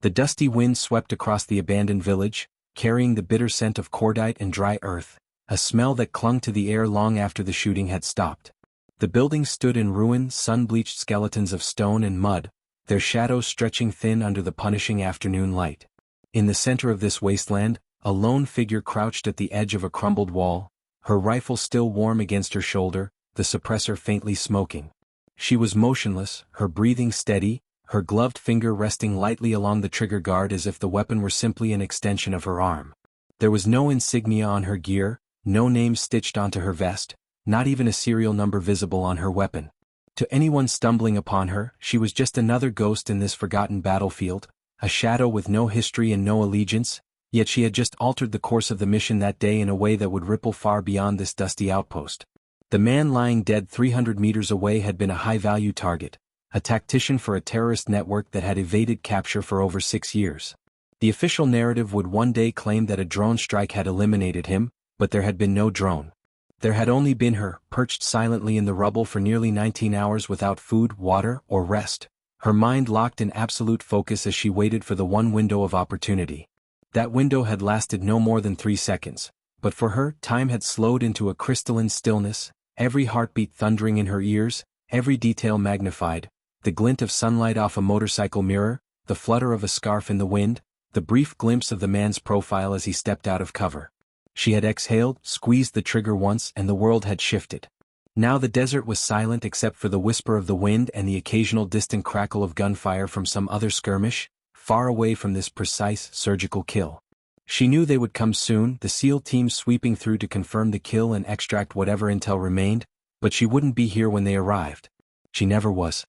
The dusty wind swept across the abandoned village, carrying the bitter scent of cordite and dry earth, a smell that clung to the air long after the shooting had stopped. The buildings stood in ruin, sun-bleached skeletons of stone and mud, their shadows stretching thin under the punishing afternoon light. In the center of this wasteland, a lone figure crouched at the edge of a crumbled wall, her rifle still warm against her shoulder, the suppressor faintly smoking. She was motionless, her breathing steady, her gloved finger resting lightly along the trigger guard as if the weapon were simply an extension of her arm. There was no insignia on her gear, no name stitched onto her vest, not even a serial number visible on her weapon. To anyone stumbling upon her, she was just another ghost in this forgotten battlefield, a shadow with no history and no allegiance, yet she had just altered the course of the mission that day in a way that would ripple far beyond this dusty outpost. The man lying dead 300 meters away had been a high-value target, a tactician for a terrorist network that had evaded capture for over 6 years. The official narrative would one day claim that a drone strike had eliminated him, but there had been no drone. There had only been her, perched silently in the rubble for nearly 19 hours without food, water, or rest, her mind locked in absolute focus as she waited for the one window of opportunity. That window had lasted no more than 3 seconds, but for her, time had slowed into a crystalline stillness, every heartbeat thundering in her ears, every detail magnified, the glint of sunlight off a motorcycle mirror, the flutter of a scarf in the wind, the brief glimpse of the man's profile as he stepped out of cover. She had exhaled, squeezed the trigger once, and the world had shifted. Now the desert was silent except for the whisper of the wind and the occasional distant crackle of gunfire from some other skirmish, far away from this precise, surgical kill. She knew they would come soon, the SEAL team sweeping through to confirm the kill and extract whatever intel remained, but she wouldn't be here when they arrived. She never was.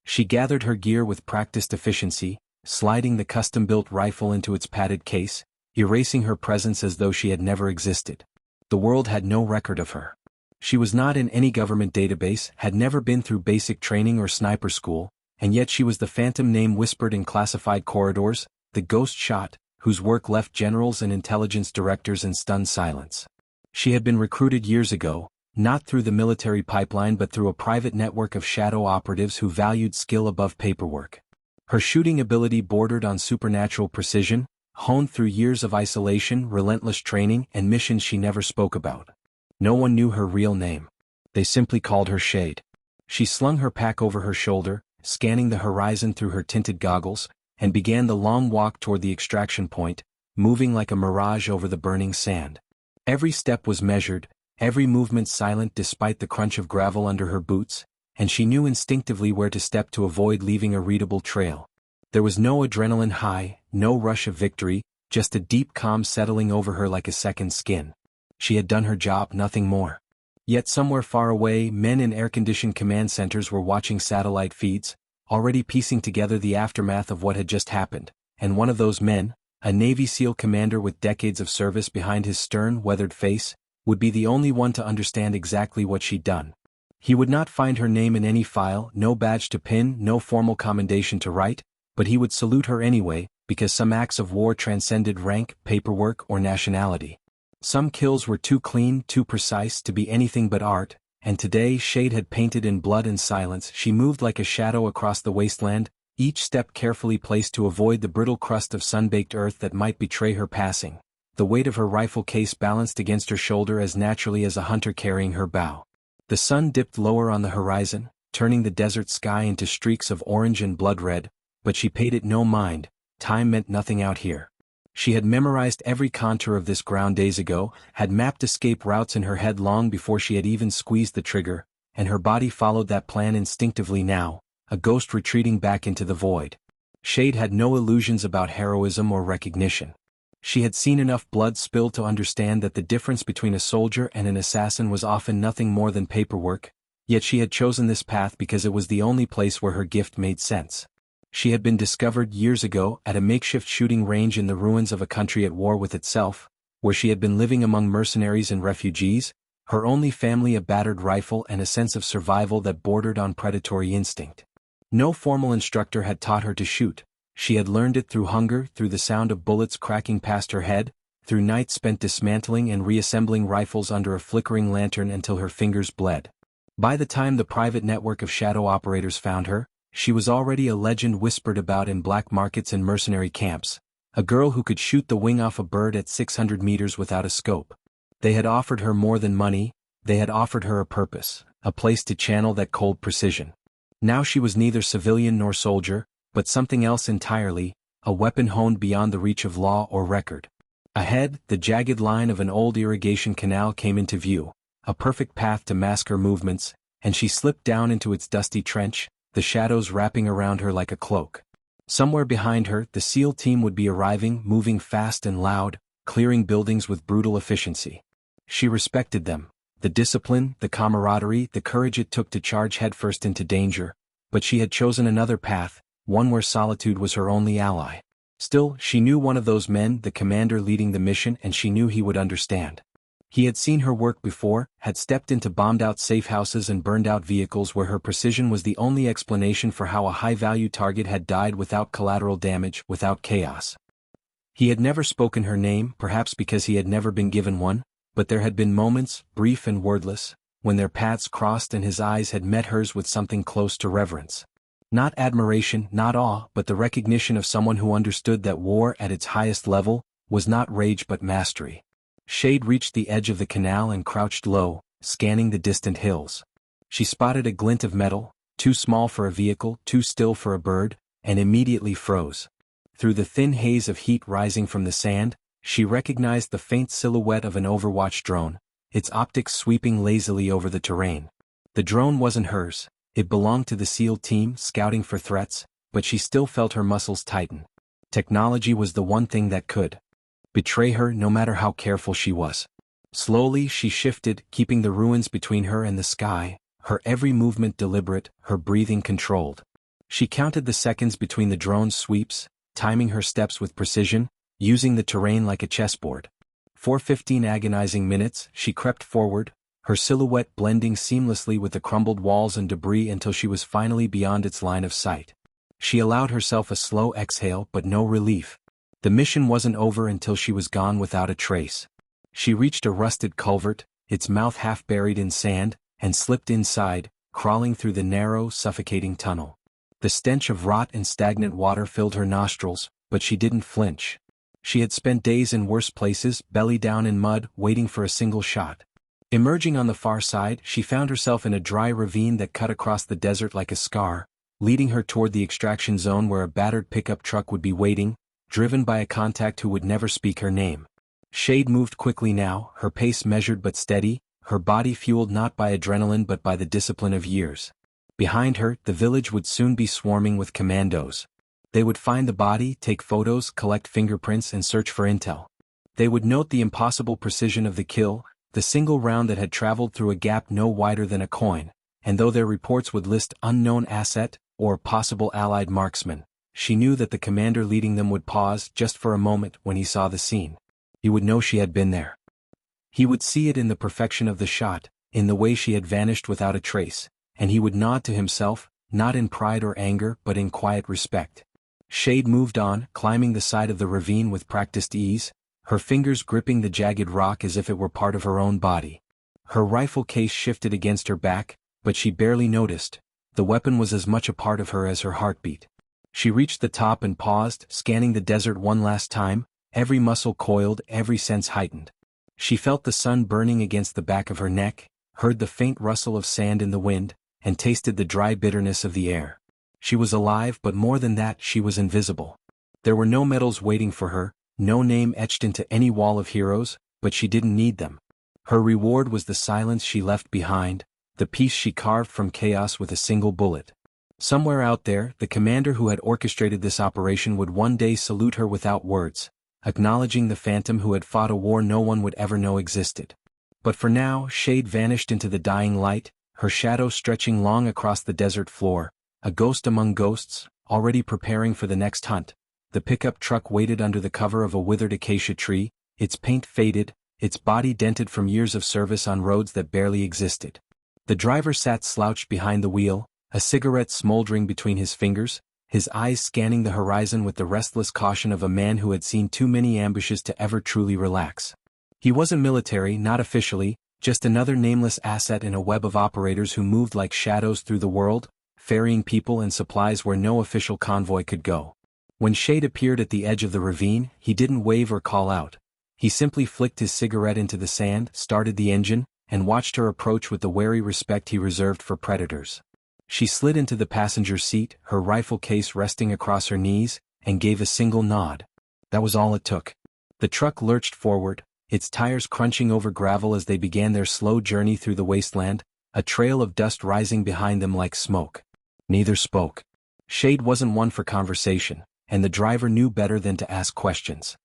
She gathered her gear with practiced efficiency, sliding the custom-built rifle into its padded case, erasing her presence as though she had never existed. The world had no record of her. She was not in any government database, had never been through basic training or sniper school, and yet she was the phantom name whispered in classified corridors, the ghost shot, whose work left generals and intelligence directors in stunned silence. She had been recruited years ago, not through the military pipeline but through a private network of shadow operatives who valued skill above paperwork. Her shooting ability bordered on supernatural precision, honed through years of isolation, relentless training, and missions she never spoke about. No one knew her real name. They simply called her Shade. She slung her pack over her shoulder, scanning the horizon through her tinted goggles, and began the long walk toward the extraction point, moving like a mirage over the burning sand. Every step was measured, every movement silent despite the crunch of gravel under her boots, and she knew instinctively where to step to avoid leaving a readable trail. There was no adrenaline high, no rush of victory, just a deep calm settling over her like a second skin. She had done her job, nothing more. Yet somewhere far away, men in air-conditioned command centers were watching satellite feeds, already piecing together the aftermath of what had just happened, and one of those men, a Navy SEAL commander with decades of service behind his stern, weathered face, would be the only one to understand exactly what she'd done. He would not find her name in any file, no badge to pin, no formal commendation to write, but he would salute her anyway, because some acts of war transcended rank, paperwork, or nationality. Some kills were too clean, too precise to be anything but art, and today Shade had painted in blood and silence. She moved like a shadow across the wasteland, each step carefully placed to avoid the brittle crust of sun-baked earth that might betray her passing. The weight of her rifle case balanced against her shoulder as naturally as a hunter carrying her bow. The sun dipped lower on the horizon, turning the desert sky into streaks of orange and blood red, but she paid it no mind. Time meant nothing out here. She had memorized every contour of this ground days ago, had mapped escape routes in her head long before she had even squeezed the trigger, and her body followed that plan instinctively now, a ghost retreating back into the void. Shade had no illusions about heroism or recognition. She had seen enough blood spilled to understand that the difference between a soldier and an assassin was often nothing more than paperwork, yet she had chosen this path because it was the only place where her gift made sense. She had been discovered years ago at a makeshift shooting range in the ruins of a country at war with itself, where she had been living among mercenaries and refugees, her only family a battered rifle and a sense of survival that bordered on predatory instinct. No formal instructor had taught her to shoot. She had learned it through hunger, through the sound of bullets cracking past her head, through nights spent dismantling and reassembling rifles under a flickering lantern until her fingers bled. By the time the private network of shadow operators found her, She was already a legend whispered about in black markets and mercenary camps, a girl who could shoot the wing off a bird at 600 meters without a scope. They had offered her more than money, they had offered her a purpose, a place to channel that cold precision. Now she was neither civilian nor soldier, but something else entirely, a weapon honed beyond the reach of law or record. Ahead, the jagged line of an old irrigation canal came into view, a perfect path to mask her movements, and she slipped down into its dusty trench, the shadows wrapping around her like a cloak. Somewhere behind her, the SEAL team would be arriving, moving fast and loud, clearing buildings with brutal efficiency. She respected them, the discipline, the camaraderie, the courage it took to charge headfirst into danger, but she had chosen another path, one where solitude was her only ally. Still, she knew one of those men, the commander leading the mission, and she knew he would understand. He had seen her work before, had stepped into bombed-out safe houses and burned-out vehicles where her precision was the only explanation for how a high-value target had died without collateral damage, without chaos. He had never spoken her name, perhaps because he had never been given one, but there had been moments, brief and wordless, when their paths crossed and his eyes had met hers with something close to reverence. Not admiration, not awe, but the recognition of someone who understood that war at its highest level was not rage but mastery. Shade reached the edge of the canal and crouched low, scanning the distant hills. She spotted a glint of metal, too small for a vehicle, too still for a bird, and immediately froze. Through the thin haze of heat rising from the sand, she recognized the faint silhouette of an Overwatch drone, its optics sweeping lazily over the terrain. The drone wasn't hers, it belonged to the SEAL team scouting for threats, but she still felt her muscles tighten. Technology was the one thing that could betray her no matter how careful she was. Slowly she shifted, keeping the ruins between her and the sky, her every movement deliberate, her breathing controlled. She counted the seconds between the drone's sweeps, timing her steps with precision, using the terrain like a chessboard. For 15 agonizing minutes, she crept forward, her silhouette blending seamlessly with the crumbled walls and debris until she was finally beyond its line of sight. She allowed herself a slow exhale but no relief. The mission wasn't over until she was gone without a trace. She reached a rusted culvert, its mouth half buried in sand, and slipped inside, crawling through the narrow, suffocating tunnel. The stench of rot and stagnant water filled her nostrils, but she didn't flinch. She had spent days in worse places, belly down in mud, waiting for a single shot. Emerging on the far side, she found herself in a dry ravine that cut across the desert like a scar, leading her toward the extraction zone where a battered pickup truck would be waiting, driven by a contact who would never speak her name. Shade moved quickly now, her pace measured but steady, her body fueled not by adrenaline but by the discipline of years. Behind her, the village would soon be swarming with commandos. They would find the body, take photos, collect fingerprints and search for intel. They would note the impossible precision of the kill, the single round that had traveled through a gap no wider than a coin, and though their reports would list unknown asset or possible allied marksman, she knew that the commander leading them would pause just for a moment when he saw the scene. He would know she had been there. He would see it in the perfection of the shot, in the way she had vanished without a trace, and he would nod to himself, not in pride or anger but in quiet respect. Shade moved on, climbing the side of the ravine with practiced ease, her fingers gripping the jagged rock as if it were part of her own body. Her rifle case shifted against her back, but she barely noticed. The weapon was as much a part of her as her heartbeat. She reached the top and paused, scanning the desert one last time, every muscle coiled, every sense heightened. She felt the sun burning against the back of her neck, heard the faint rustle of sand in the wind, and tasted the dry bitterness of the air. She was alive, but more than that, she was invisible. There were no medals waiting for her, no name etched into any wall of heroes, but she didn't need them. Her reward was the silence she left behind, the peace she carved from chaos with a single bullet. Somewhere out there, the commander who had orchestrated this operation would one day salute her without words, acknowledging the phantom who had fought a war no one would ever know existed. But for now, Shade vanished into the dying light, her shadow stretching long across the desert floor, a ghost among ghosts, already preparing for the next hunt. The pickup truck waited under the cover of a withered acacia tree, its paint faded, its body dented from years of service on roads that barely existed. The driver sat slouched behind the wheel, a cigarette smoldering between his fingers, his eyes scanning the horizon with the restless caution of a man who had seen too many ambushes to ever truly relax. He wasn't military, not officially, just another nameless asset in a web of operators who moved like shadows through the world, ferrying people and supplies where no official convoy could go. When Shade appeared at the edge of the ravine, he didn't wave or call out. He simply flicked his cigarette into the sand, started the engine, and watched her approach with the wary respect he reserved for predators. She slid into the passenger seat, her rifle case resting across her knees, and gave a single nod. That was all it took. The truck lurched forward, its tires crunching over gravel as they began their slow journey through the wasteland, a trail of dust rising behind them like smoke. Neither spoke. Shade wasn't one for conversation, and the driver knew better than to ask questions.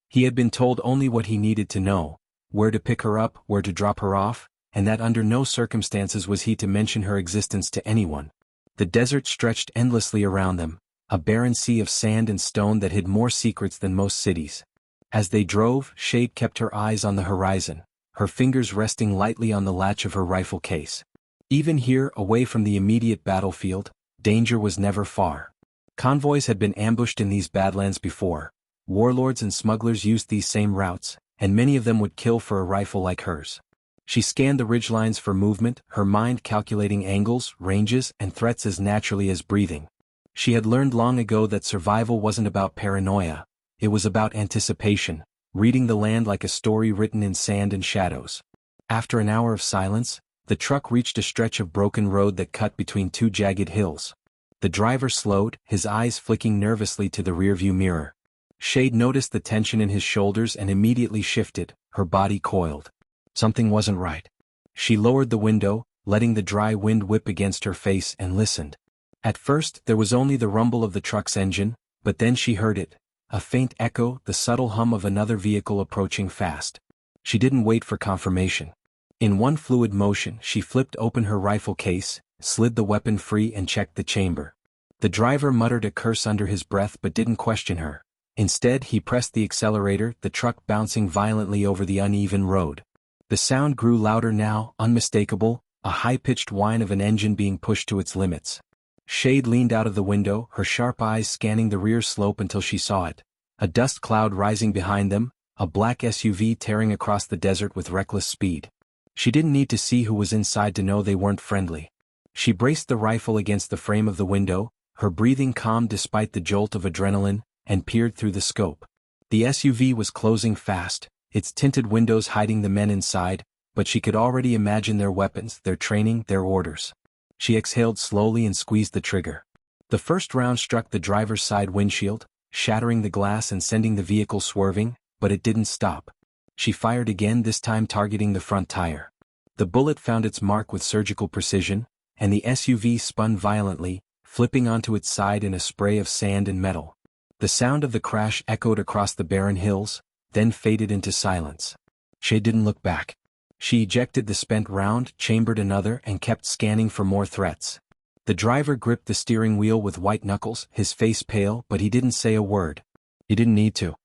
He had been told only what he needed to know, where to pick her up, where to drop her off, and that under no circumstances was he to mention her existence to anyone. The desert stretched endlessly around them, a barren sea of sand and stone that hid more secrets than most cities. As they drove, Shade kept her eyes on the horizon, her fingers resting lightly on the latch of her rifle case. Even here, away from the immediate battlefield, danger was never far. Convoys had been ambushed in these badlands before. Warlords and smugglers used these same routes, and many of them would kill for a rifle like hers. She scanned the ridgelines for movement, her mind calculating angles, ranges, and threats as naturally as breathing. She had learned long ago that survival wasn't about paranoia, it was about anticipation, reading the land like a story written in sand and shadows. After an hour of silence, the truck reached a stretch of broken road that cut between two jagged hills. The driver slowed, his eyes flicking nervously to the rearview mirror. Shade noticed the tension in his shoulders and immediately shifted, her body coiled. Something wasn't right. She lowered the window, letting the dry wind whip against her face, and listened. At first, there was only the rumble of the truck's engine, but then she heard it, a faint echo, the subtle hum of another vehicle approaching fast. She didn't wait for confirmation. In one fluid motion, she flipped open her rifle case, slid the weapon free and checked the chamber. The driver muttered a curse under his breath but didn't question her. Instead, he pressed the accelerator, the truck bouncing violently over the uneven road. The sound grew louder now, unmistakable, a high-pitched whine of an engine being pushed to its limits. Shade leaned out of the window, her sharp eyes scanning the rear slope until she saw it. A dust cloud rising behind them, a black SUV tearing across the desert with reckless speed. She didn't need to see who was inside to know they weren't friendly. She braced the rifle against the frame of the window, her breathing calm despite the jolt of adrenaline, and peered through the scope. The SUV was closing fast, its tinted windows hiding the men inside, but she could already imagine their weapons, their training, their orders. She exhaled slowly and squeezed the trigger. The first round struck the driver's side windshield, shattering the glass and sending the vehicle swerving, but it didn't stop. She fired again, this time targeting the front tire. The bullet found its mark with surgical precision, and the SUV spun violently, flipping onto its side in a spray of sand and metal. The sound of the crash echoed across the barren hills, then faded into silence. Shade didn't look back. She ejected the spent round, chambered another, and kept scanning for more threats. The driver gripped the steering wheel with white knuckles, his face pale, but he didn't say a word. He didn't need to.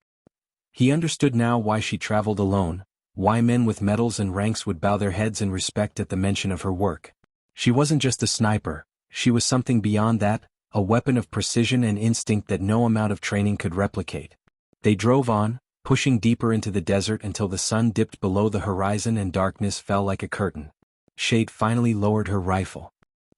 He understood now why she traveled alone, why men with medals and ranks would bow their heads in respect at the mention of her work. She wasn't just a sniper, she was something beyond that, a weapon of precision and instinct that no amount of training could replicate. They drove on, pushing deeper into the desert until the sun dipped below the horizon and darkness fell like a curtain. Shade finally lowered her rifle,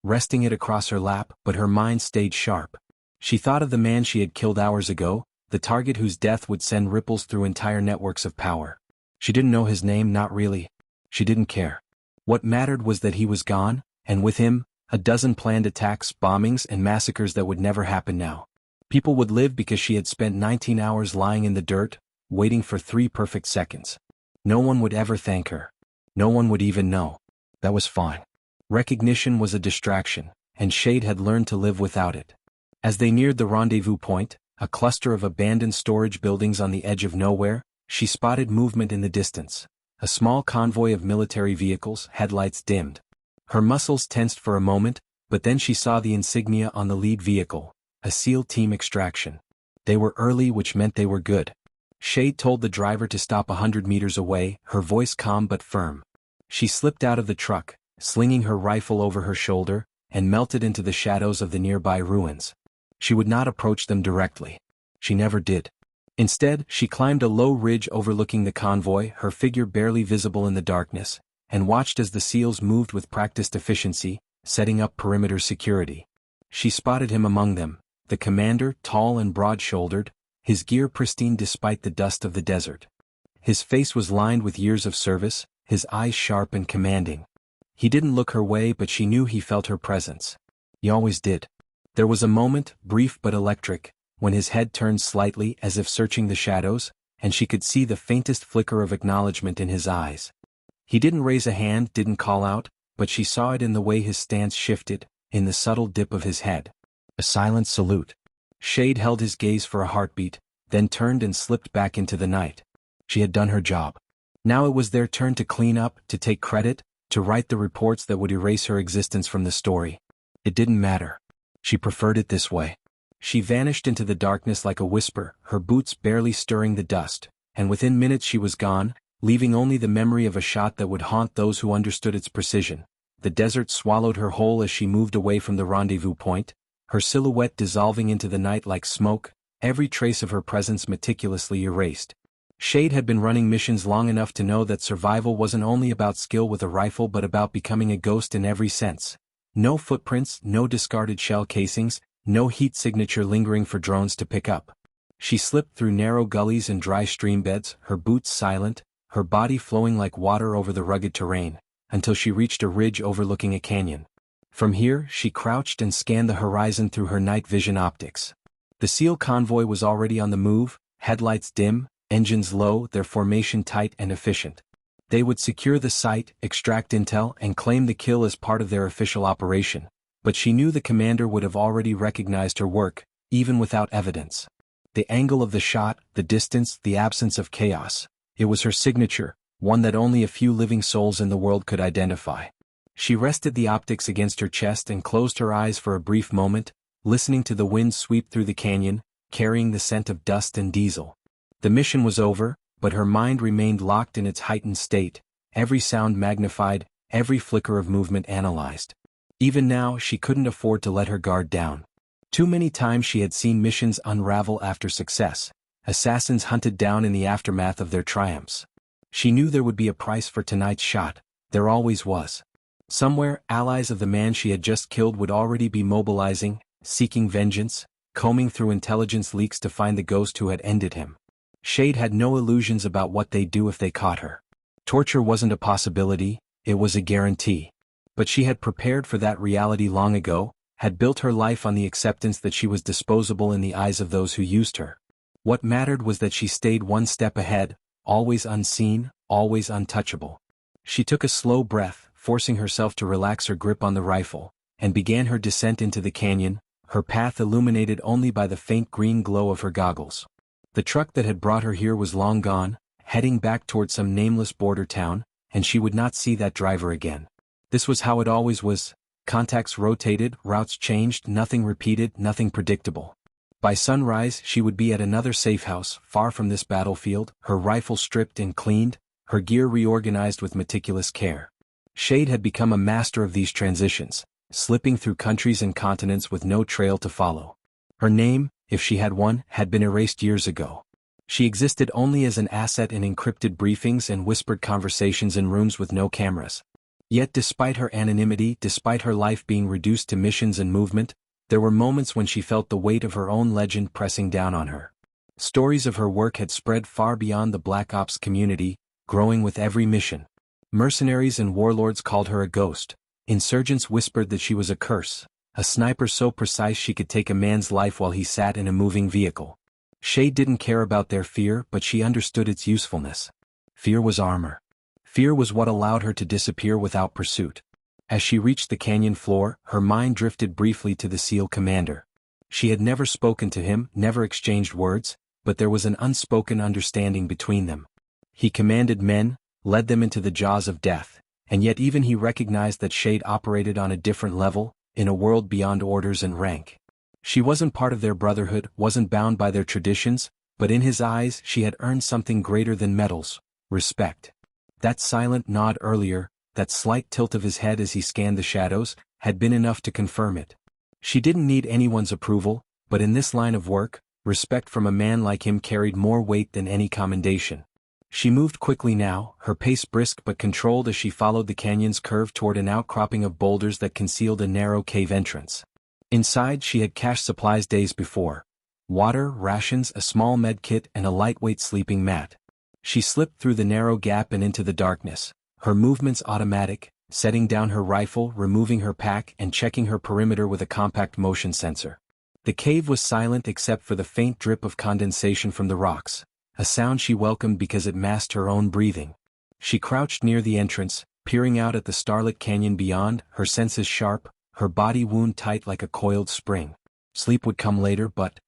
resting it across her lap, but her mind stayed sharp. She thought of the man she had killed hours ago, the target whose death would send ripples through entire networks of power. She didn't know his name, not really. She didn't care. What mattered was that he was gone, and with him, a dozen planned attacks, bombings, and massacres that would never happen now. People would live because she had spent 19 hours lying in the dirt, waiting for 3 perfect seconds. No one would ever thank her. No one would even know. That was fine. Recognition was a distraction, and Shade had learned to live without it. As they neared the rendezvous point, a cluster of abandoned storage buildings on the edge of nowhere, she spotted movement in the distance. A small convoy of military vehicles, headlights dimmed. Her muscles tensed for a moment, but then she saw the insignia on the lead vehicle, a SEAL Team Extraction. They were early, which meant they were good. Shade told the driver to stop 100 meters away, her voice calm but firm. She slipped out of the truck, slinging her rifle over her shoulder, and melted into the shadows of the nearby ruins. She would not approach them directly. She never did. Instead, she climbed a low ridge overlooking the convoy, her figure barely visible in the darkness, and watched as the SEALs moved with practiced efficiency, setting up perimeter security. She spotted him among them, the commander, tall and broad-shouldered, his gear pristine despite the dust of the desert. His face was lined with years of service, his eyes sharp and commanding. He didn't look her way, but she knew he felt her presence. He always did. There was a moment, brief but electric, when his head turned slightly as if searching the shadows, and she could see the faintest flicker of acknowledgement in his eyes. He didn't raise a hand, didn't call out, but she saw it in the way his stance shifted, in the subtle dip of his head. A silent salute. Shade held his gaze for a heartbeat, then turned and slipped back into the night. She had done her job. Now it was their turn to clean up, to take credit, to write the reports that would erase her existence from the story. It didn't matter. She preferred it this way. She vanished into the darkness like a whisper, her boots barely stirring the dust, and within minutes she was gone, leaving only the memory of a shot that would haunt those who understood its precision. The desert swallowed her whole as she moved away from the rendezvous point, her silhouette dissolving into the night like smoke, every trace of her presence meticulously erased. Shade had been running missions long enough to know that survival wasn't only about skill with a rifle but about becoming a ghost in every sense. No footprints, no discarded shell casings, no heat signature lingering for drones to pick up. She slipped through narrow gullies and dry stream beds, her boots silent, her body flowing like water over the rugged terrain, until she reached a ridge overlooking a canyon. From here, she crouched and scanned the horizon through her night vision optics. The SEAL convoy was already on the move, headlights dim, engines low, their formation tight and efficient. They would secure the site, extract intel, and claim the kill as part of their official operation, but she knew the commander would have already recognized her work, even without evidence. The angle of the shot, the distance, the absence of chaos. It was her signature, one that only a few living souls in the world could identify. She rested the optics against her chest and closed her eyes for a brief moment, listening to the wind sweep through the canyon, carrying the scent of dust and diesel. The mission was over, but her mind remained locked in its heightened state, every sound magnified, every flicker of movement analyzed. Even now, she couldn't afford to let her guard down. Too many times she had seen missions unravel after success, assassins hunted down in the aftermath of their triumphs. She knew there would be a price for tonight's shot, there always was. Somewhere, allies of the man she had just killed would already be mobilizing, seeking vengeance, combing through intelligence leaks to find the ghost who had ended him. Shade had no illusions about what they'd do if they caught her. Torture wasn't a possibility, it was a guarantee. But she had prepared for that reality long ago, had built her life on the acceptance that she was disposable in the eyes of those who used her. What mattered was that she stayed one step ahead, always unseen, always untouchable. She took a slow breath, forcing herself to relax her grip on the rifle, and began her descent into the canyon, her path illuminated only by the faint green glow of her goggles. The truck that had brought her here was long gone, heading back toward some nameless border town, and she would not see that driver again. This was how it always was. Contacts rotated, routes changed, nothing repeated, nothing predictable. By sunrise, she would be at another safe house, far from this battlefield, her rifle stripped and cleaned, her gear reorganized with meticulous care. Shade had become a master of these transitions, slipping through countries and continents with no trail to follow. Her name, if she had one, had been erased years ago. She existed only as an asset in encrypted briefings and whispered conversations in rooms with no cameras. Yet despite her anonymity, despite her life being reduced to missions and movement, there were moments when she felt the weight of her own legend pressing down on her. Stories of her work had spread far beyond the Black Ops community, growing with every mission. Mercenaries and warlords called her a ghost. Insurgents whispered that she was a curse, a sniper so precise she could take a man's life while he sat in a moving vehicle. Shade didn't care about their fear, but she understood its usefulness. Fear was armor. Fear was what allowed her to disappear without pursuit. As she reached the canyon floor, her mind drifted briefly to the SEAL commander. She had never spoken to him, never exchanged words, but there was an unspoken understanding between them. He commanded men, led them into the jaws of death, and yet even he recognized that Shade operated on a different level, in a world beyond orders and rank. She wasn't part of their brotherhood, wasn't bound by their traditions, but in his eyes she had earned something greater than medals: respect. That silent nod earlier, that slight tilt of his head as he scanned the shadows, had been enough to confirm it. She didn't need anyone's approval, but in this line of work, respect from a man like him carried more weight than any commendation. She moved quickly now, her pace brisk but controlled as she followed the canyon's curve toward an outcropping of boulders that concealed a narrow cave entrance. Inside she had cached supplies days before. Water, rations, a small med kit and a lightweight sleeping mat. She slipped through the narrow gap and into the darkness, her movements automatic, setting down her rifle, removing her pack and checking her perimeter with a compact motion sensor. The cave was silent except for the faint drip of condensation from the rocks, a sound she welcomed because it masked her own breathing. She crouched near the entrance, peering out at the starlit canyon beyond, her senses sharp, her body wound tight like a coiled spring. Sleep would come later, but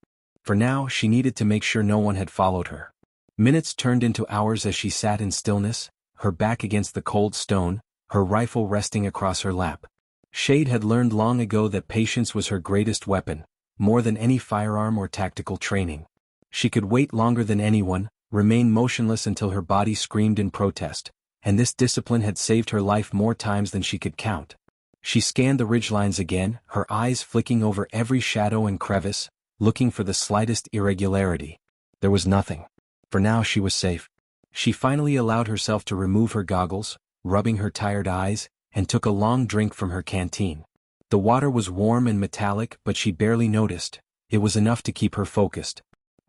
for now she needed to make sure no one had followed her. Minutes turned into hours as she sat in stillness, her back against the cold stone, her rifle resting across her lap. Shade had learned long ago that patience was her greatest weapon, more than any firearm or tactical training. She could wait longer than anyone, remain motionless until her body screamed in protest, and this discipline had saved her life more times than she could count. She scanned the ridgelines again, her eyes flicking over every shadow and crevice, looking for the slightest irregularity. There was nothing. For now she was safe. She finally allowed herself to remove her goggles, rubbing her tired eyes, and took a long drink from her canteen. The water was warm and metallic, but she barely noticed. It was enough to keep her focused.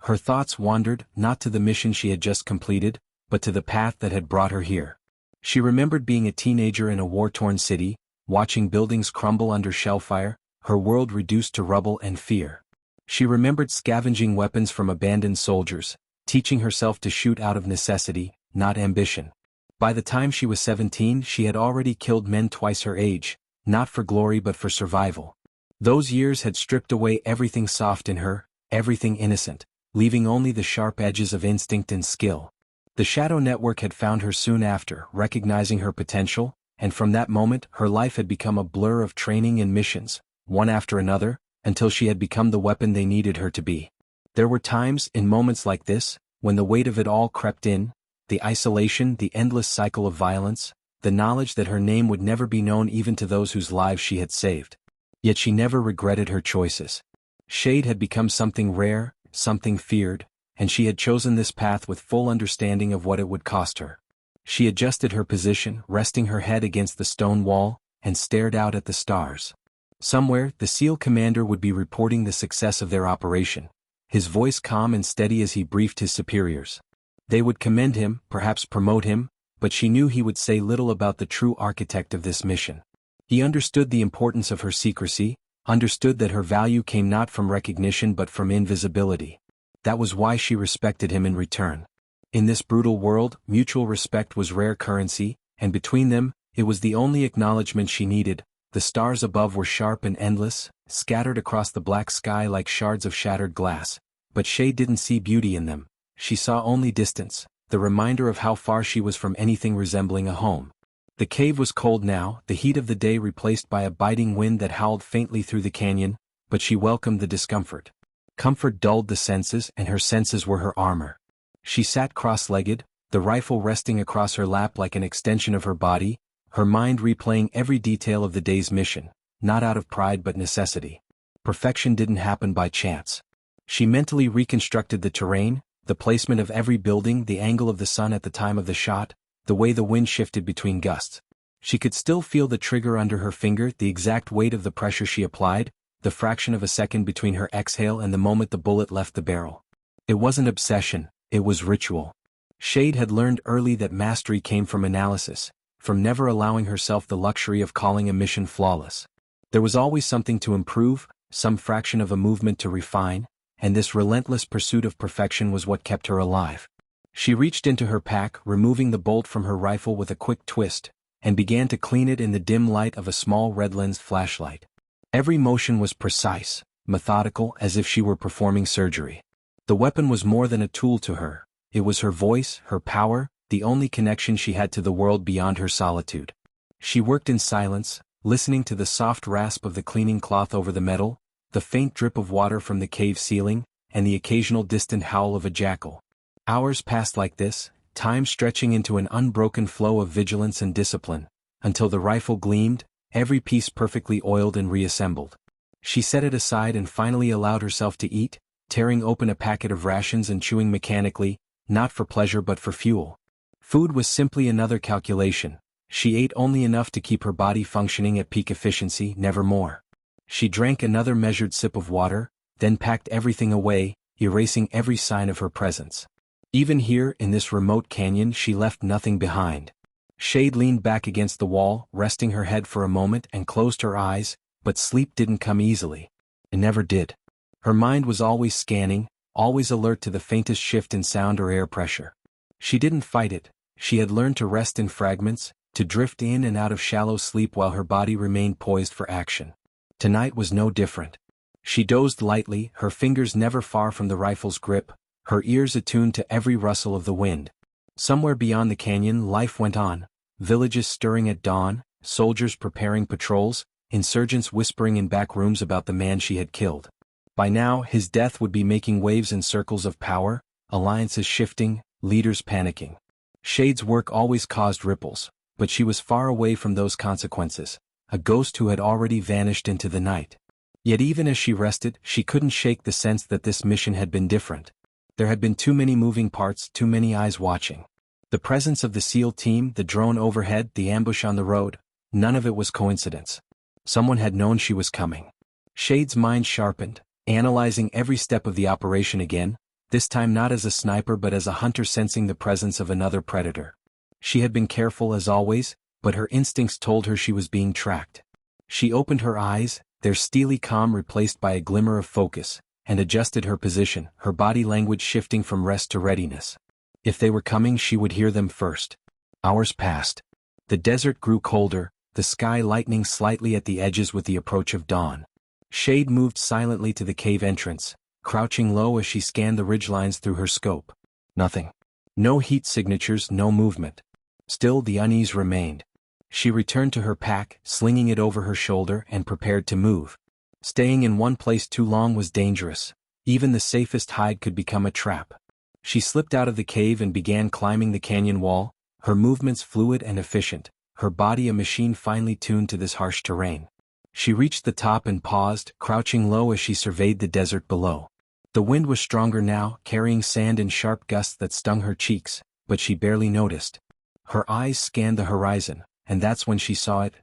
Her thoughts wandered, not to the mission she had just completed, but to the path that had brought her here. She remembered being a teenager in a war-torn city, watching buildings crumble under shellfire, her world reduced to rubble and fear. She remembered scavenging weapons from abandoned soldiers, teaching herself to shoot out of necessity, not ambition. By the time she was 17, she had already killed men twice her age, not for glory but for survival. Those years had stripped away everything soft in her, everything innocent, leaving only the sharp edges of instinct and skill. The Shadow Network had found her soon after, recognizing her potential, and from that moment her life had become a blur of training and missions, one after another, until she had become the weapon they needed her to be. There were times, in moments like this, when the weight of it all crept in, the isolation, the endless cycle of violence, the knowledge that her name would never be known even to those whose lives she had saved. Yet she never regretted her choices. Shade had become something rare, something feared, and she had chosen this path with full understanding of what it would cost her. She adjusted her position, resting her head against the stone wall, and stared out at the stars. Somewhere, the SEAL commander would be reporting the success of their operation, his voice calm and steady as he briefed his superiors. They would commend him, perhaps promote him, but she knew he would say little about the true architect of this mission. He understood the importance of her secrecy, understood that her value came not from recognition but from invisibility. That was why she respected him in return. In this brutal world, mutual respect was rare currency, and between them, it was the only acknowledgement she needed. The stars above were sharp and endless, scattered across the black sky like shards of shattered glass, but Shade didn't see beauty in them. She saw only distance, the reminder of how far she was from anything resembling a home. The cave was cold now, the heat of the day replaced by a biting wind that howled faintly through the canyon, but she welcomed the discomfort. Comfort dulled the senses, and her senses were her armor. She sat cross-legged, the rifle resting across her lap like an extension of her body, her mind replaying every detail of the day's mission, not out of pride but necessity. Perfection didn't happen by chance. She mentally reconstructed the terrain, the placement of every building, the angle of the sun at the time of the shot, the way the wind shifted between gusts. She could still feel the trigger under her finger, the exact weight of the pressure she applied, the fraction of a second between her exhale and the moment the bullet left the barrel. It wasn't obsession, it was ritual. Shade had learned early that mastery came from analysis, from never allowing herself the luxury of calling a mission flawless. There was always something to improve, some fraction of a movement to refine, and this relentless pursuit of perfection was what kept her alive. She reached into her pack, removing the bolt from her rifle with a quick twist, and began to clean it in the dim light of a small red-lensed flashlight. Every motion was precise, methodical, as if she were performing surgery. The weapon was more than a tool to her. It was her voice, her power, the only connection she had to the world beyond her solitude. She worked in silence, listening to the soft rasp of the cleaning cloth over the metal, the faint drip of water from the cave ceiling, and the occasional distant howl of a jackal. Hours passed like this, time stretching into an unbroken flow of vigilance and discipline, until the rifle gleamed, every piece perfectly oiled and reassembled. She set it aside and finally allowed herself to eat, tearing open a packet of rations and chewing mechanically, not for pleasure but for fuel. Food was simply another calculation. She ate only enough to keep her body functioning at peak efficiency, never more. She drank another measured sip of water, then packed everything away, erasing every sign of her presence. Even here in this remote canyon she left nothing behind. Shade leaned back against the wall, resting her head for a moment and closed her eyes, but sleep didn't come easily. It never did. Her mind was always scanning, always alert to the faintest shift in sound or air pressure. She didn't fight it. She had learned to rest in fragments, to drift in and out of shallow sleep while her body remained poised for action. Tonight was no different. She dozed lightly, her fingers never far from the rifle's grip, her ears attuned to every rustle of the wind. Somewhere beyond the canyon life went on, villages stirring at dawn, soldiers preparing patrols, insurgents whispering in back rooms about the man she had killed. By now his death would be making waves in circles of power, alliances shifting, leaders panicking. Shade's work always caused ripples, but she was far away from those consequences, a ghost who had already vanished into the night. Yet even as she rested, she couldn't shake the sense that this mission had been different. There had been too many moving parts, too many eyes watching. The presence of the SEAL team, the drone overhead, the ambush on the road, none of it was coincidence. Someone had known she was coming. Shade's mind sharpened, analyzing every step of the operation again, this time not as a sniper but as a hunter sensing the presence of another predator. She had been careful as always, but her instincts told her she was being tracked. She opened her eyes, their steely calm replaced by a glimmer of focus, and adjusted her position, her body language shifting from rest to readiness. If they were coming, she would hear them first. Hours passed. The desert grew colder, the sky lightening slightly at the edges with the approach of dawn. Shade moved silently to the cave entrance, crouching low as she scanned the ridgelines through her scope. Nothing. No heat signatures, no movement. Still the unease remained. She returned to her pack, slinging it over her shoulder and prepared to move. Staying in one place too long was dangerous. Even the safest hide could become a trap. She slipped out of the cave and began climbing the canyon wall, her movements fluid and efficient, her body a machine finely tuned to this harsh terrain. She reached the top and paused, crouching low as she surveyed the desert below. The wind was stronger now, carrying sand in sharp gusts that stung her cheeks, but she barely noticed. Her eyes scanned the horizon, and that's when she saw it.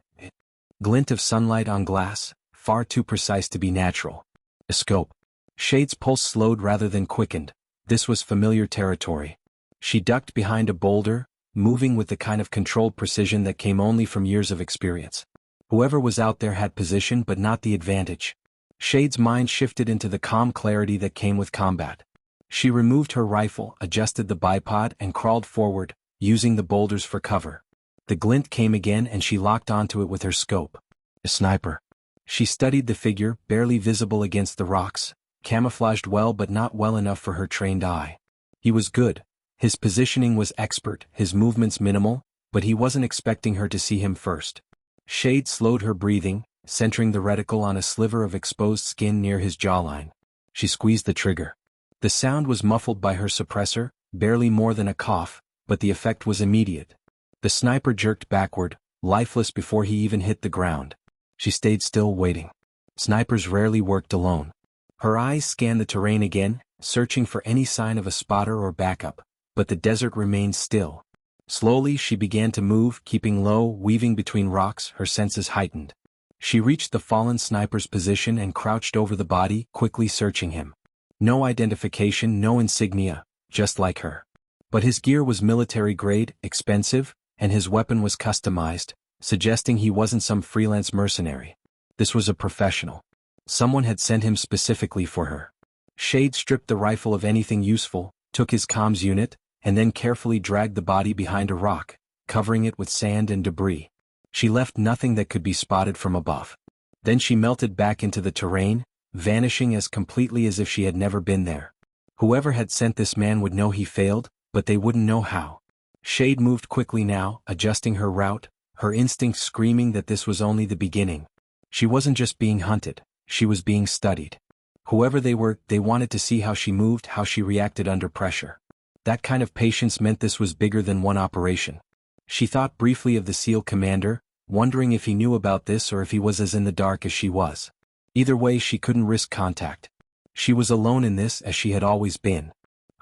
Glint of sunlight on glass, far too precise to be natural. A scope. Shade's pulse slowed rather than quickened. This was familiar territory. She ducked behind a boulder, moving with the kind of controlled precision that came only from years of experience. Whoever was out there had position but not the advantage. Shade's mind shifted into the calm clarity that came with combat. She removed her rifle, adjusted the bipod and crawled forward, using the boulders for cover. The glint came again and she locked onto it with her scope. A sniper. She studied the figure, barely visible against the rocks, camouflaged well but not well enough for her trained eye. He was good. His positioning was expert, his movements minimal, but he wasn't expecting her to see him first. Shade slowed her breathing, centering the reticle on a sliver of exposed skin near his jawline. She squeezed the trigger. The sound was muffled by her suppressor, barely more than a cough, but the effect was immediate. The sniper jerked backward, lifeless before he even hit the ground. She stayed still, waiting. Snipers rarely worked alone. Her eyes scanned the terrain again, searching for any sign of a spotter or backup, but the desert remained still. Slowly she began to move, keeping low, weaving between rocks, her senses heightened. She reached the fallen sniper's position and crouched over the body, quickly searching him. No identification, no insignia, just like her. But his gear was military-grade, expensive, and his weapon was customized, suggesting he wasn't some freelance mercenary. This was a professional. Someone had sent him specifically for her. Shade stripped the rifle of anything useful, took his comms unit, and then carefully dragged the body behind a rock, covering it with sand and debris. She left nothing that could be spotted from above. Then she melted back into the terrain, vanishing as completely as if she had never been there. Whoever had sent this man would know he failed, but they wouldn't know how. Shade moved quickly now, adjusting her route, her instincts screaming that this was only the beginning. She wasn't just being hunted, she was being studied. Whoever they were, they wanted to see how she moved, how she reacted under pressure. That kind of patience meant this was bigger than one operation. She thought briefly of the SEAL commander, wondering if he knew about this or if he was as in the dark as she was. Either way, she couldn't risk contact. She was alone in this as she had always been.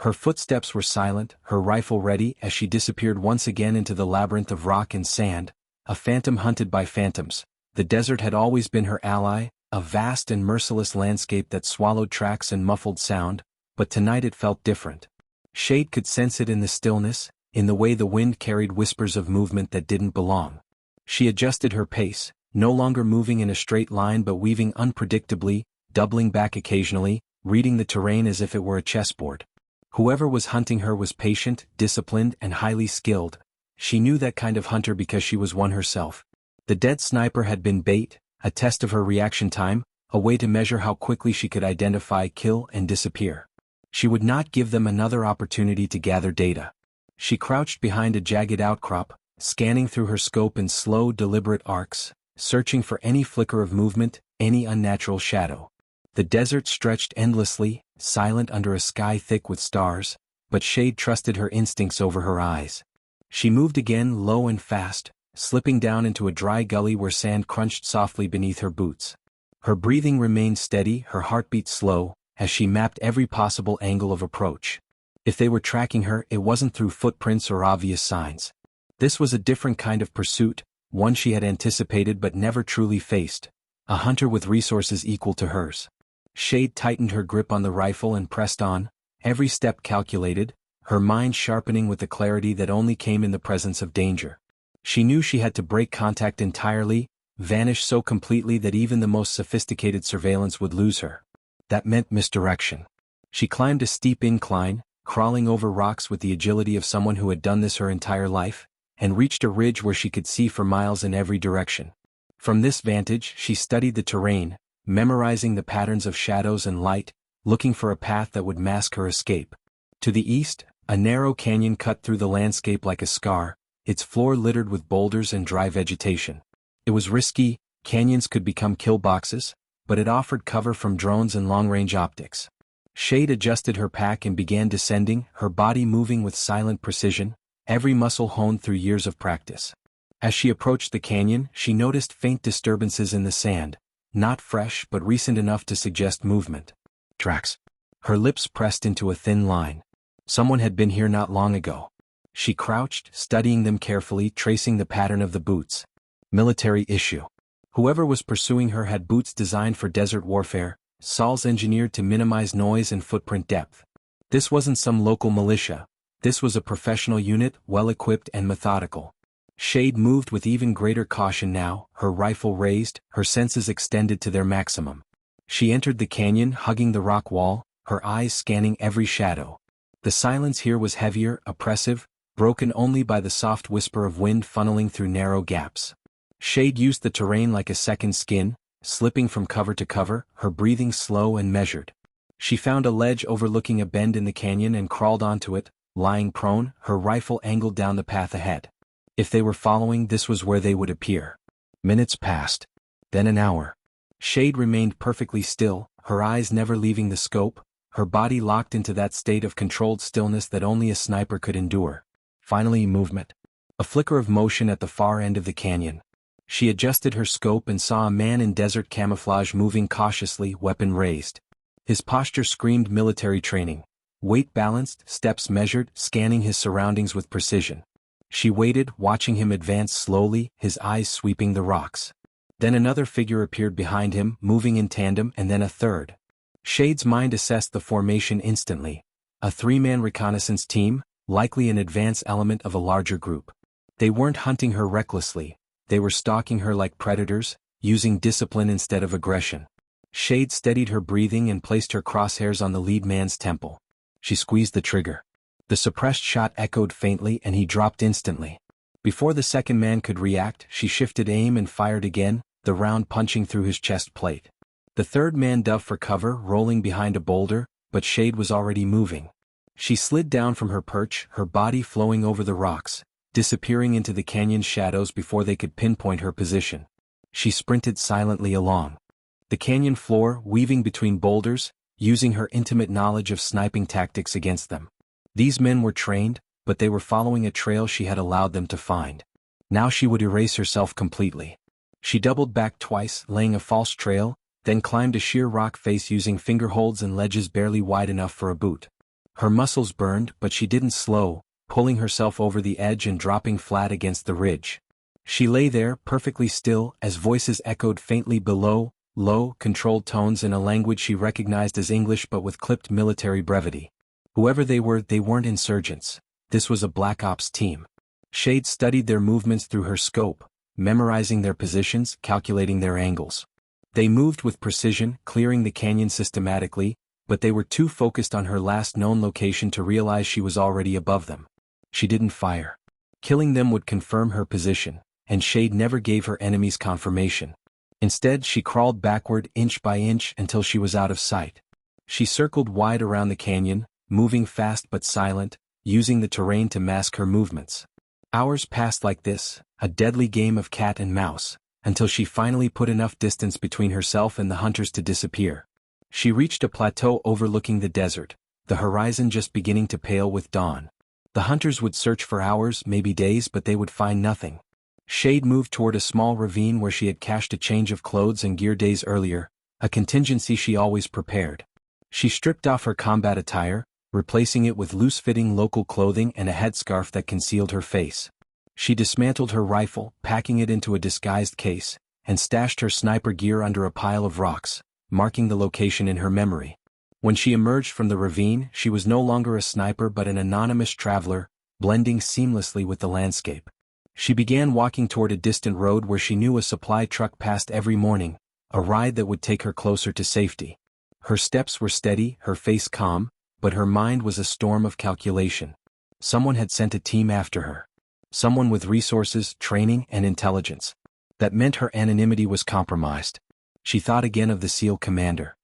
Her footsteps were silent, her rifle ready as she disappeared once again into the labyrinth of rock and sand, a phantom hunted by phantoms. The desert had always been her ally, A vast and merciless landscape that swallowed tracks and muffled sound, but tonight it felt different. Shade could sense it in the stillness, in the way the wind carried whispers of movement that didn't belong. She adjusted her pace, no longer moving in a straight line but weaving unpredictably, doubling back occasionally, reading the terrain as if it were a chessboard. Whoever was hunting her was patient, disciplined, and highly skilled. She knew that kind of hunter because she was one herself. The dead sniper had been bait, a test of her reaction time, a way to measure how quickly she could identify, kill, and disappear. She would not give them another opportunity to gather data. She crouched behind a jagged outcrop, scanning through her scope in slow, deliberate arcs, searching for any flicker of movement, any unnatural shadow. The desert stretched endlessly, silent under a sky thick with stars, but Shade trusted her instincts over her eyes. She moved again, low and fast, slipping down into a dry gully where sand crunched softly beneath her boots. Her breathing remained steady, her heartbeat slow, as she mapped every possible angle of approach. If they were tracking her, it wasn't through footprints or obvious signs. This was a different kind of pursuit, one she had anticipated but never truly faced, a hunter with resources equal to hers. Shade tightened her grip on the rifle and pressed on, every step calculated, her mind sharpening with the clarity that only came in the presence of danger. She knew she had to break contact entirely, vanish so completely that even the most sophisticated surveillance would lose her. That meant misdirection. She climbed a steep incline, crawling over rocks with the agility of someone who had done this her entire life, and reached a ridge where she could see for miles in every direction. From this vantage, she studied the terrain, memorizing the patterns of shadows and light, looking for a path that would mask her escape. To the east, a narrow canyon cut through the landscape like a scar, its floor littered with boulders and dry vegetation. It was risky, canyons could become kill boxes, but it offered cover from drones and long-range optics. Shade adjusted her pack and began descending, her body moving with silent precision, every muscle honed through years of practice. As she approached the canyon, she noticed faint disturbances in the sand, not fresh but recent enough to suggest movement. Tracks. Her lips pressed into a thin line. Someone had been here not long ago. She crouched, studying them carefully, tracing the pattern of the boots. Military issue. Whoever was pursuing her had boots designed for desert warfare, soles engineered to minimize noise and footprint depth. This wasn't some local militia. This was a professional unit, well-equipped and methodical. Shade moved with even greater caution now, her rifle raised, her senses extended to their maximum. She entered the canyon, hugging the rock wall, her eyes scanning every shadow. The silence here was heavier, oppressive, broken only by the soft whisper of wind funneling through narrow gaps. Shade used the terrain like a second skin, slipping from cover to cover, her breathing slow and measured. She found a ledge overlooking a bend in the canyon and crawled onto it, lying prone, her rifle angled down the path ahead. If they were following, this was where they would appear. Minutes passed. Then an hour. Shade remained perfectly still, her eyes never leaving the scope, her body locked into that state of controlled stillness that only a sniper could endure. Finally, movement. A flicker of motion at the far end of the canyon. She adjusted her scope and saw a man in desert camouflage moving cautiously, weapon raised. His posture screamed military training. Weight balanced, steps measured, scanning his surroundings with precision. She waited, watching him advance slowly, his eyes sweeping the rocks. Then another figure appeared behind him, moving in tandem, and then a third. Shade's mind assessed the formation instantly. A three-man reconnaissance team, likely an advance element of a larger group. They weren't hunting her recklessly. They were stalking her like predators, using discipline instead of aggression. Shade steadied her breathing and placed her crosshairs on the lead man's temple. She squeezed the trigger. The suppressed shot echoed faintly and he dropped instantly. Before the second man could react, she shifted aim and fired again, the round punching through his chest plate. The third man dove for cover, rolling behind a boulder, but Shade was already moving. She slid down from her perch, her body flowing over the rocks, disappearing into the canyon's shadows before they could pinpoint her position. She sprinted silently along the canyon floor, weaving between boulders, using her intimate knowledge of sniping tactics against them. These men were trained, but they were following a trail she had allowed them to find. Now she would erase herself completely. She doubled back twice, laying a false trail, then climbed a sheer rock face using fingerholds and ledges barely wide enough for a boot. Her muscles burned, but she didn't slow, pulling herself over the edge and dropping flat against the ridge. She lay there, perfectly still, as voices echoed faintly below, low, controlled tones in a language she recognized as English but with clipped military brevity. Whoever they were, they weren't insurgents. This was a Black Ops team. Shade studied their movements through her scope, memorizing their positions, calculating their angles. They moved with precision, clearing the canyon systematically, but they were too focused on her last known location to realize she was already above them. She didn't fire. Killing them would confirm her position, and Shade never gave her enemies confirmation. Instead, she crawled backward inch by inch until she was out of sight. She circled wide around the canyon, moving fast but silent, using the terrain to mask her movements. Hours passed like this, a deadly game of cat and mouse, until she finally put enough distance between herself and the hunters to disappear. She reached a plateau overlooking the desert, the horizon just beginning to pale with dawn. The hunters would search for hours, maybe days, but they would find nothing. Shade moved toward a small ravine where she had cached a change of clothes and gear days earlier, a contingency she always prepared. She stripped off her combat attire, replacing it with loose-fitting local clothing and a headscarf that concealed her face. She dismantled her rifle, packing it into a disguised case, and stashed her sniper gear under a pile of rocks, marking the location in her memory. When she emerged from the ravine, she was no longer a sniper but an anonymous traveler, blending seamlessly with the landscape. She began walking toward a distant road where she knew a supply truck passed every morning, a ride that would take her closer to safety. Her steps were steady, her face calm, but her mind was a storm of calculation. Someone had sent a team after her. Someone with resources, training, and intelligence. That meant her anonymity was compromised. She thought again of the SEAL commander.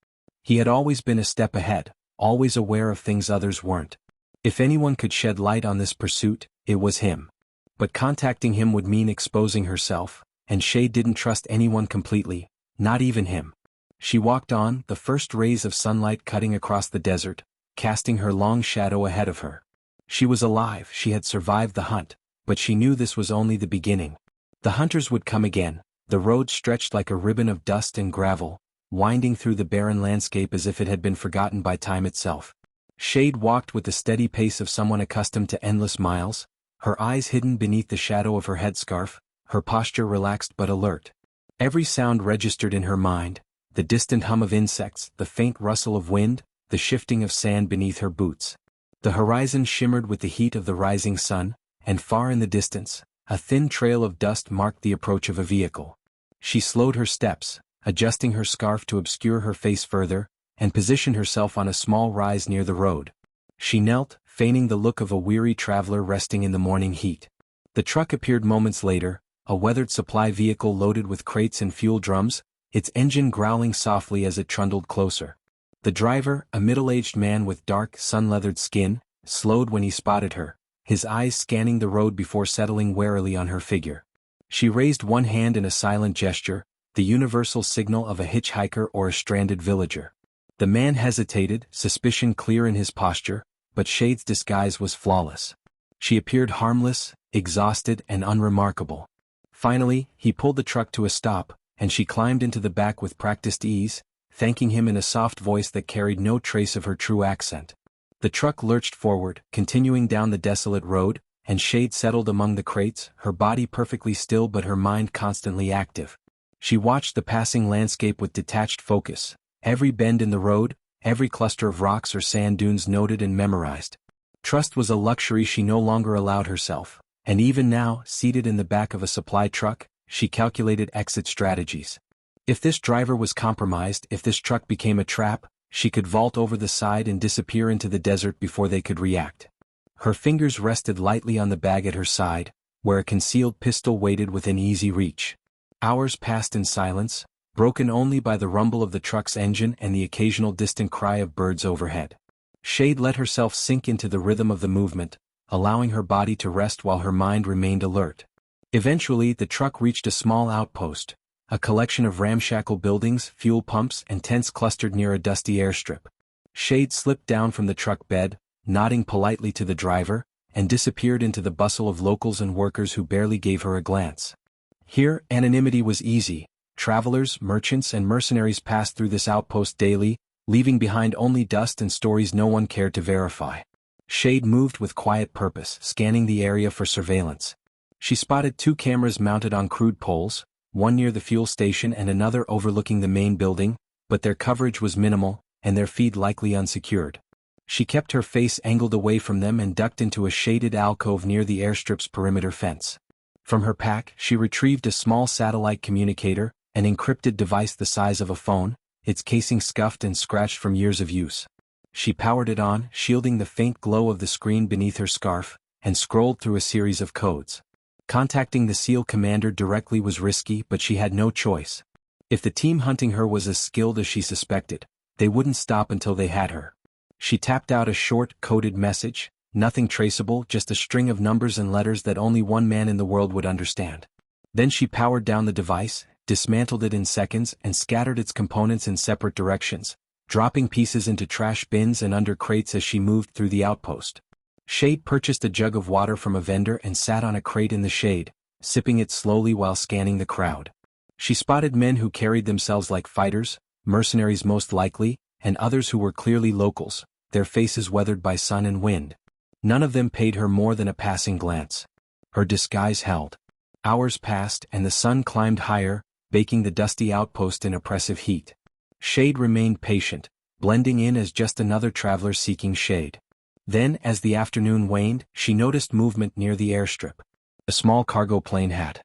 He had always been a step ahead, always aware of things others weren't. If anyone could shed light on this pursuit, it was him. But contacting him would mean exposing herself, and Shade didn't trust anyone completely, not even him. She walked on, the first rays of sunlight cutting across the desert, casting her long shadow ahead of her. She was alive, she had survived the hunt, but she knew this was only the beginning. The hunters would come again. The road stretched like a ribbon of dust and gravel, winding through the barren landscape as if it had been forgotten by time itself. Shade walked with the steady pace of someone accustomed to endless miles, her eyes hidden beneath the shadow of her headscarf, her posture relaxed but alert. Every sound registered in her mind, the distant hum of insects, the faint rustle of wind, the shifting of sand beneath her boots. The horizon shimmered with the heat of the rising sun, and far in the distance, a thin trail of dust marked the approach of a vehicle. She slowed her steps, adjusting her scarf to obscure her face further, and positioned herself on a small rise near the road. She knelt, feigning the look of a weary traveler resting in the morning heat. The truck appeared moments later, a weathered supply vehicle loaded with crates and fuel drums, its engine growling softly as it trundled closer. The driver, a middle-aged man with dark, sun-leathered skin, slowed when he spotted her, his eyes scanning the road before settling warily on her figure. She raised one hand in a silent gesture, the universal signal of a hitchhiker or a stranded villager. The man hesitated, suspicion clear in his posture, but Shade's disguise was flawless. She appeared harmless, exhausted, and unremarkable. Finally, he pulled the truck to a stop, and she climbed into the back with practiced ease, thanking him in a soft voice that carried no trace of her true accent. The truck lurched forward, continuing down the desolate road, and Shade settled among the crates, her body perfectly still but her mind constantly active. She watched the passing landscape with detached focus, every bend in the road, every cluster of rocks or sand dunes noted and memorized. Trust was a luxury she no longer allowed herself, and even now, seated in the back of a supply truck, she calculated exit strategies. If this driver was compromised, if this truck became a trap, she could vault over the side and disappear into the desert before they could react. Her fingers rested lightly on the bag at her side, where a concealed pistol waited within easy reach. Hours passed in silence, broken only by the rumble of the truck's engine and the occasional distant cry of birds overhead. Shade let herself sink into the rhythm of the movement, allowing her body to rest while her mind remained alert. Eventually, the truck reached a small outpost, a collection of ramshackle buildings, fuel pumps, and tents clustered near a dusty airstrip. Shade slipped down from the truck bed, nodding politely to the driver, and disappeared into the bustle of locals and workers who barely gave her a glance. Here, anonymity was easy. Travelers, merchants, and mercenaries passed through this outpost daily, leaving behind only dust and stories no one cared to verify. Shade moved with quiet purpose, scanning the area for surveillance. She spotted 2 cameras mounted on crude poles, one near the fuel station and another overlooking the main building, but their coverage was minimal, and their feed likely unsecured. She kept her face angled away from them and ducked into a shaded alcove near the airstrip's perimeter fence. From her pack, she retrieved a small satellite communicator, an encrypted device the size of a phone, its casing scuffed and scratched from years of use. She powered it on, shielding the faint glow of the screen beneath her scarf, and scrolled through a series of codes. Contacting the SEAL commander directly was risky, but she had no choice. If the team hunting her was as skilled as she suspected, they wouldn't stop until they had her. She tapped out a short, coded message, nothing traceable, just a string of numbers and letters that only one man in the world would understand. Then she powered down the device, dismantled it in seconds, and scattered its components in separate directions, dropping pieces into trash bins and under crates as she moved through the outpost. Shade purchased a jug of water from a vendor and sat on a crate in the shade, sipping it slowly while scanning the crowd. She spotted men who carried themselves like fighters, mercenaries most likely, and others who were clearly locals, their faces weathered by sun and wind. None of them paid her more than a passing glance. Her disguise held. Hours passed and the sun climbed higher, baking the dusty outpost in oppressive heat. Shade remained patient, blending in as just another traveler seeking shade. Then, as the afternoon waned, she noticed movement near the airstrip. A small cargo plane had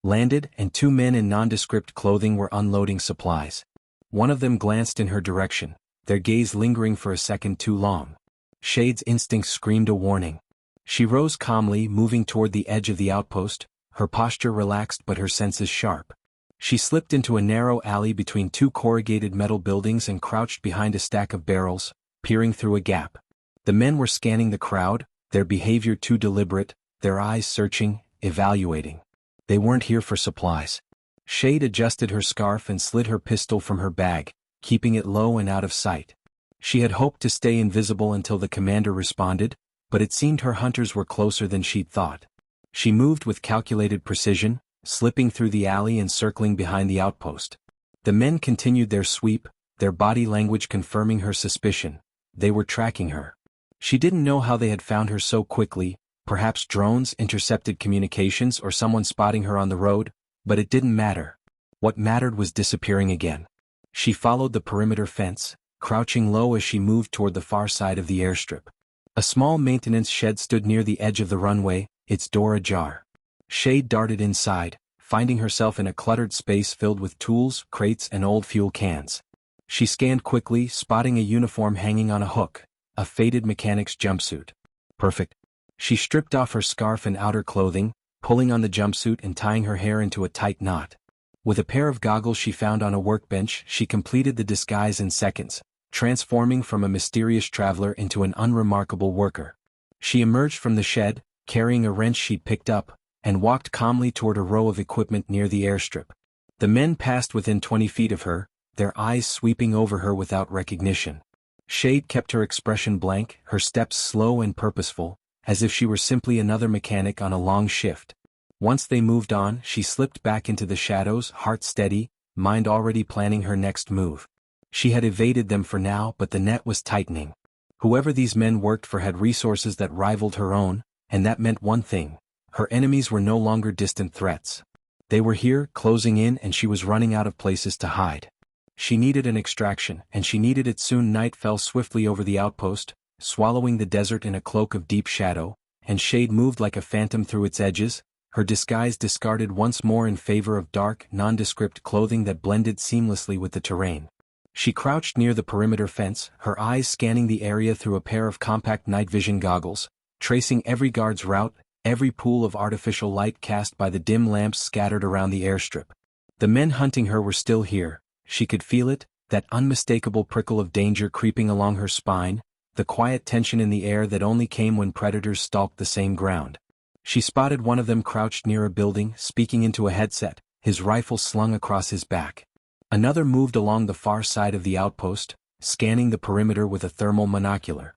landed, and two men in nondescript clothing were unloading supplies. One of them glanced in her direction, their gaze lingering for a second too long. Shade's instincts screamed a warning. She rose calmly, moving toward the edge of the outpost, her posture relaxed but her senses sharp. She slipped into a narrow alley between two corrugated metal buildings and crouched behind a stack of barrels, peering through a gap. The men were scanning the crowd, their behavior too deliberate, their eyes searching, evaluating. They weren't here for supplies. Shade adjusted her scarf and slid her pistol from her bag, keeping it low and out of sight. She had hoped to stay invisible until the commander responded, but it seemed her hunters were closer than she'd thought. She moved with calculated precision, slipping through the alley and circling behind the outpost. The men continued their sweep, their body language confirming her suspicion. They were tracking her. She didn't know how they had found her so quickly, perhaps drones, intercepted communications, or someone spotting her on the road, but it didn't matter. What mattered was disappearing again. She followed the perimeter fence, crouching low as she moved toward the far side of the airstrip. A small maintenance shed stood near the edge of the runway, its door ajar. Shade darted inside, finding herself in a cluttered space filled with tools, crates, and old fuel cans. She scanned quickly, spotting a uniform hanging on a hook, a faded mechanic's jumpsuit. Perfect. She stripped off her scarf and outer clothing, pulling on the jumpsuit and tying her hair into a tight knot. With a pair of goggles she found on a workbench, she completed the disguise in seconds, transforming from a mysterious traveler into an unremarkable worker. She emerged from the shed, carrying a wrench she'd picked up, and walked calmly toward a row of equipment near the airstrip. The men passed within 20 feet of her, their eyes sweeping over her without recognition. Shade kept her expression blank, her steps slow and purposeful, as if she were simply another mechanic on a long shift. Once they moved on, she slipped back into the shadows, heart steady, mind already planning her next move. She had evaded them for now, but the net was tightening. Whoever these men worked for had resources that rivaled her own, and that meant one thing. Her enemies were no longer distant threats. They were here, closing in, and she was running out of places to hide. She needed an extraction, and she needed it soon. Night fell swiftly over the outpost, swallowing the desert in a cloak of deep shadow, and Shade moved like a phantom through its edges, her disguise discarded once more in favor of dark, nondescript clothing that blended seamlessly with the terrain. She crouched near the perimeter fence, her eyes scanning the area through a pair of compact night vision goggles, tracing every guard's route, every pool of artificial light cast by the dim lamps scattered around the airstrip. The men hunting her were still here. She could feel it, that unmistakable prickle of danger creeping along her spine, the quiet tension in the air that only came when predators stalked the same ground. She spotted one of them crouched near a building, speaking into a headset, his rifle slung across his back. Another moved along the far side of the outpost, scanning the perimeter with a thermal monocular.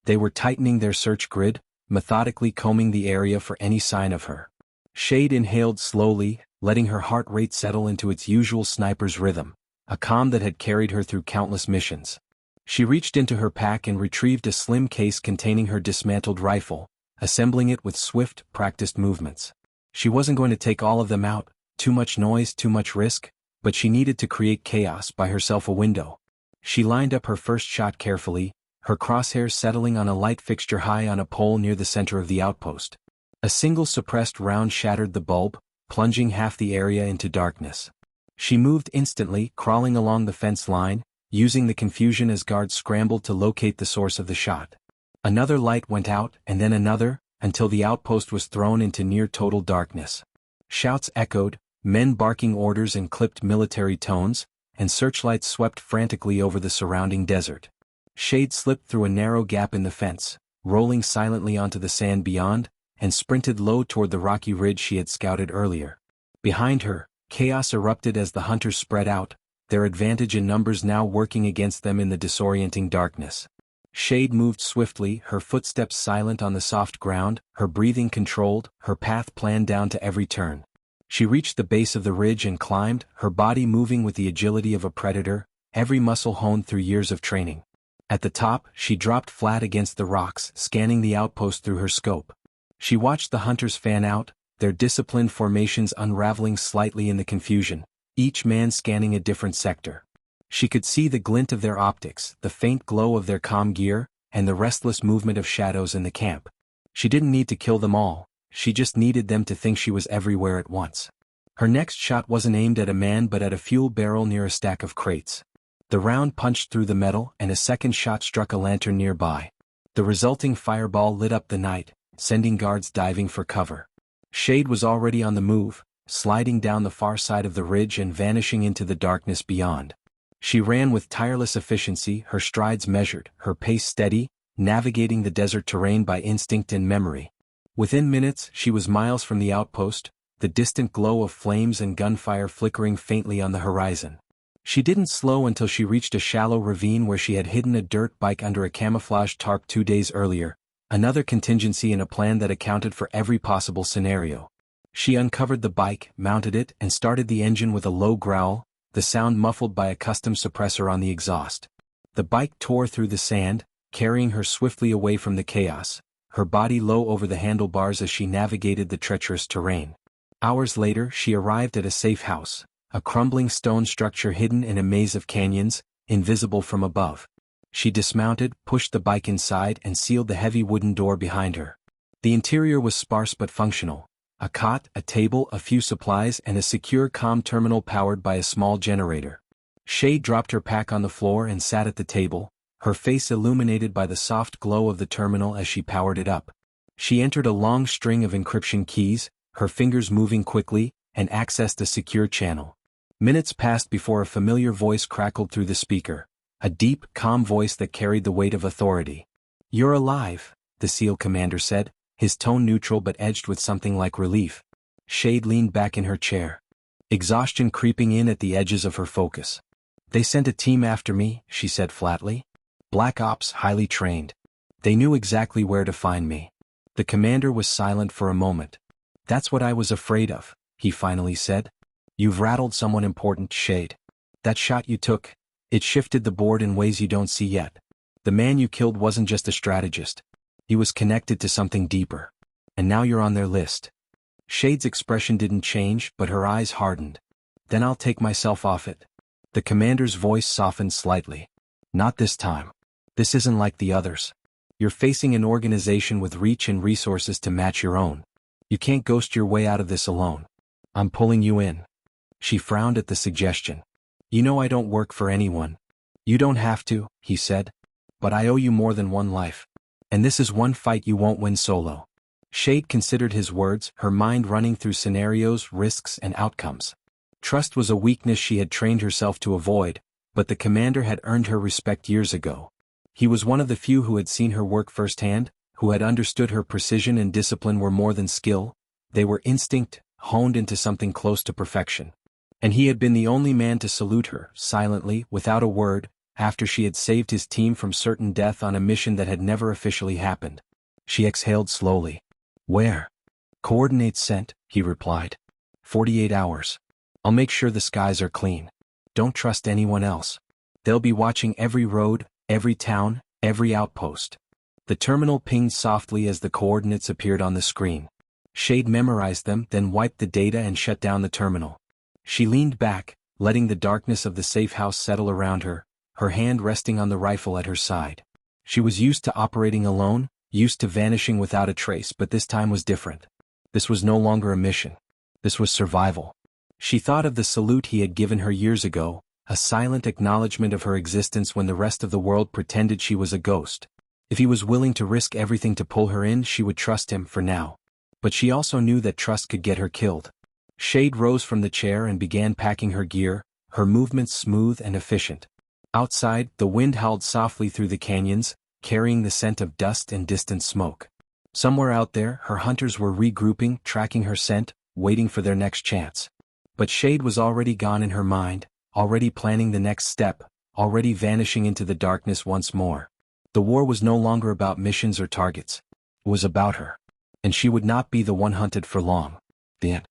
They were tightening their search grid, methodically combing the area for any sign of her. Shade inhaled slowly, letting her heart rate settle into its usual sniper's rhythm, a calm that had carried her through countless missions. She reached into her pack and retrieved a slim case containing her dismantled rifle, assembling it with swift, practiced movements. She wasn't going to take all of them out, Too much noise, too much risk, but she needed to create chaos by herself a window. She lined up her first shot carefully, her crosshairs settling on a light fixture high on a pole near the center of the outpost. A single suppressed round shattered the bulb, plunging half the area into darkness. She moved instantly, crawling along the fence line, using the confusion as guards scrambled to locate the source of the shot. Another light went out, and then another, until the outpost was thrown into near-total darkness. Shouts echoed, men barking orders in clipped military tones, and searchlights swept frantically over the surrounding desert. Shade slipped through a narrow gap in the fence, rolling silently onto the sand beyond, and sprinted low toward the rocky ridge she had scouted earlier. Behind her, chaos erupted as the hunters spread out, their advantage in numbers now working against them in the disorienting darkness. Shade moved swiftly, her footsteps silent on the soft ground, her breathing controlled, her path planned down to every turn. She reached the base of the ridge and climbed, her body moving with the agility of a predator, every muscle honed through years of training. At the top, she dropped flat against the rocks, scanning the outpost through her scope. She watched the hunters fan out, their disciplined formations unraveling slightly in the confusion, each man scanning a different sector. She could see the glint of their optics, the faint glow of their comm gear, and the restless movement of shadows in the camp. She didn't need to kill them all, she just needed them to think she was everywhere at once. Her next shot wasn't aimed at a man but at a fuel barrel near a stack of crates. The round punched through the metal and a second shot struck a lantern nearby. The resulting fireball lit up the night, sending guards diving for cover. Shade was already on the move, sliding down the far side of the ridge and vanishing into the darkness beyond. She ran with tireless efficiency, her strides measured, her pace steady, navigating the desert terrain by instinct and memory. Within minutes, she was miles from the outpost, the distant glow of flames and gunfire flickering faintly on the horizon. She didn't slow until she reached a shallow ravine where she had hidden a dirt bike under a camouflage tarp 2 days earlier, another contingency in a plan that accounted for every possible scenario. She uncovered the bike, mounted it, and started the engine with a low growl, the sound muffled by a custom suppressor on the exhaust. The bike tore through the sand, carrying her swiftly away from the chaos, her body low over the handlebars as she navigated the treacherous terrain. Hours later, she arrived at a safe house, a crumbling stone structure hidden in a maze of canyons, invisible from above. She dismounted, pushed the bike inside, and sealed the heavy wooden door behind her. The interior was sparse but functional. A cot, a table, a few supplies, and a secure comm terminal powered by a small generator. Shade dropped her pack on the floor and sat at the table, her face illuminated by the soft glow of the terminal as she powered it up. She entered a long string of encryption keys, her fingers moving quickly, and accessed a secure channel. Minutes passed before a familiar voice crackled through the speaker, a deep, calm voice that carried the weight of authority. "You're alive," the SEAL commander said, his tone neutral but edged with something like relief. Shade leaned back in her chair, exhaustion creeping in at the edges of her focus. "They sent a team after me," she said flatly. "Black Ops, highly trained. They knew exactly where to find me." The commander was silent for a moment. "That's what I was afraid of," he finally said. "You've rattled someone important, Shade. That shot you took, it shifted the board in ways you don't see yet. The man you killed wasn't just a strategist. He was connected to something deeper. And now you're on their list." Shade's expression didn't change, but her eyes hardened. "Then I'll take myself off it." The commander's voice softened slightly. "Not this time. This isn't like the others. You're facing an organization with reach and resources to match your own. You can't ghost your way out of this alone. I'm pulling you in." She frowned at the suggestion. "You know I don't work for anyone." "You don't have to," he said. "But I owe you more than one life. And this is one fight you won't win solo." Shade considered his words, her mind running through scenarios, risks, and outcomes. Trust was a weakness she had trained herself to avoid, but the commander had earned her respect years ago. He was one of the few who had seen her work firsthand, who had understood her precision and discipline were more than skill, they were instinct, honed into something close to perfection. And he had been the only man to salute her, silently, without a word, after she had saved his team from certain death on a mission that had never officially happened. She exhaled slowly. "Where?" "Coordinates sent," he replied. 48 hours. I'll make sure the skies are clean. Don't trust anyone else. They'll be watching every road, every town, every outpost." The terminal pinged softly as the coordinates appeared on the screen. Shade memorized them, then wiped the data and shut down the terminal. She leaned back, letting the darkness of the safe house settle around her, her hand resting on the rifle at her side. She was used to operating alone, used to vanishing without a trace, but this time was different. This was no longer a mission. This was survival. She thought of the salute he had given her years ago, a silent acknowledgement of her existence when the rest of the world pretended she was a ghost. If he was willing to risk everything to pull her in, she would trust him for now. But she also knew that trust could get her killed. Shade rose from the chair and began packing her gear, her movements smooth and efficient. Outside, the wind howled softly through the canyons, carrying the scent of dust and distant smoke. Somewhere out there, her hunters were regrouping, tracking her scent, waiting for their next chance. But Shade was already gone in her mind, already planning the next step, already vanishing into the darkness once more. The war was no longer about missions or targets. It was about her. And she would not be the one hunted for long. The end.